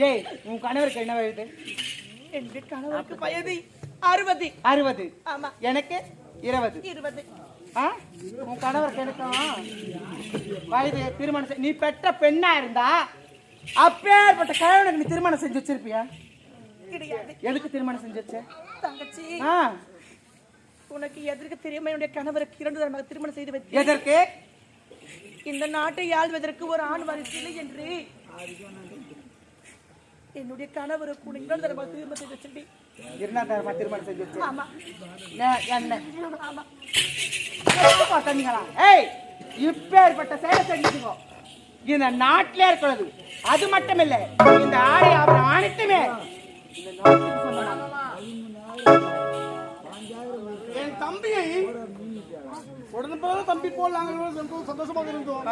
ஏய் உன் கணவருக்கு என்ன வயது? என் கணவருக்கு வயது 60. 60. ஆமா. எனக்கு 20. 20. உன் கணவருக்கு எனக்கும் வயது திருமணம் நீ பெற்ற பெண்ணா இருந்தா அப்பேற்பட்ட கணவனுக்கு நீ திருமணம் செஞ்சு வச்சிருப்பியா? கிடையாது. எதுக்கு திருமணம் செஞ்சு வச்ச? தங்கச்சி உனக்கு எதற்கு தெரியுமா என்னுடைய கணவருக்கு 2 தடவை திருமணம் செய்து வைத்தேன். எதற்கு? இந்த நாட்டை ஆள்வதற்கு ஒரு ஆண் வாரிசு என்று என்னுடைய கணவருக்கு 2 தடவை திருமணம் செய்து வச்சிருந்தேன். 2 தடவை திருமணம் செஞ்சு வச்ச? ஆமா. என்ன? ஆமா. பார்த்தீங்களா? ஏய் இப்பேற்பட்ட செயலை செஞ்சுக்கோ. இந்த நாட்டிலே இருக்கிறது அது மட்டும் இல்லை, இந்த ஆடை ஆபரணம் அனைத்துமே இந்த நாட்டுக்கு சொந்தமானது. என் தம்பியை உடனே போல தம்பி போல் நாங்கள் சந்தோஷமாக இருந்தோம்.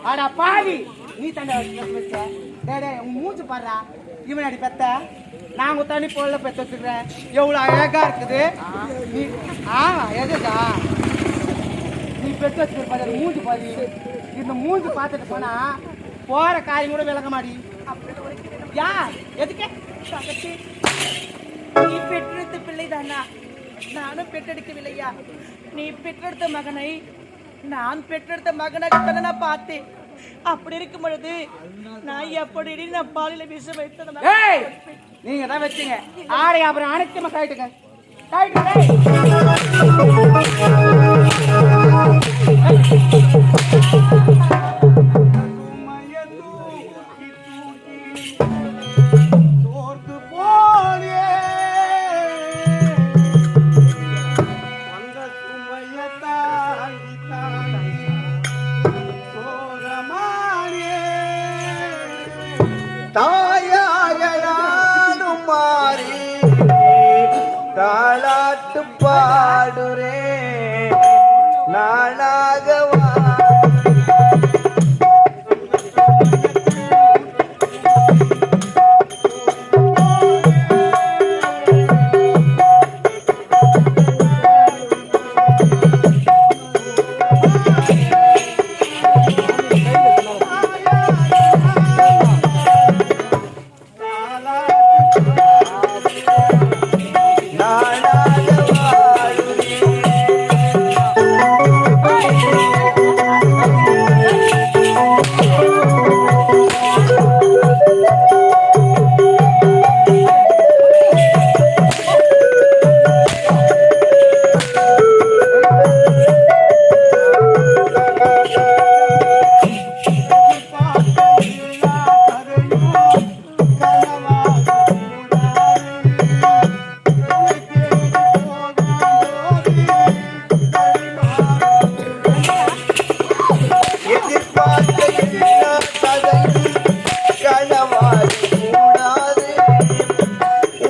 அட பாவி, நீ தண்டை வச்ச. உன் மூச்சு பாடுறா. இவன் அடி பெத்த நாங்க தண்ணி போல பெற்று வச்சுக்கிறேன். எவ்வளவு அழகா இருக்குது. நீ எதுக்கா நீ பெற்று வச்சுக்கிற மூஞ்சி பாதி. இந்த மூஞ்சி பார்த்துட்டு போனா போற காரியம் கூட விளக்க மாடி. யா எதுக்கு? நீ பெற்றெடுத்த பிள்ளை தானா? நானும் பெற்றெடுக்கவில்லையா? நீ பெற்றெடுத்த மகனை நான் பெற்றெடுத்த மகனாக நான் பார்த்தேன். அப்படி இருக்கும் பொழுது நான் எப்படி நான் பாலில வீச வைத்தேன். நீங்க தான் வச்சீங்க. ஆடை அப்புறம் அனைத்துமா காயிட்டுங்க. தாயானும் மாறி தாளாட்டு பாடுரே நாளாக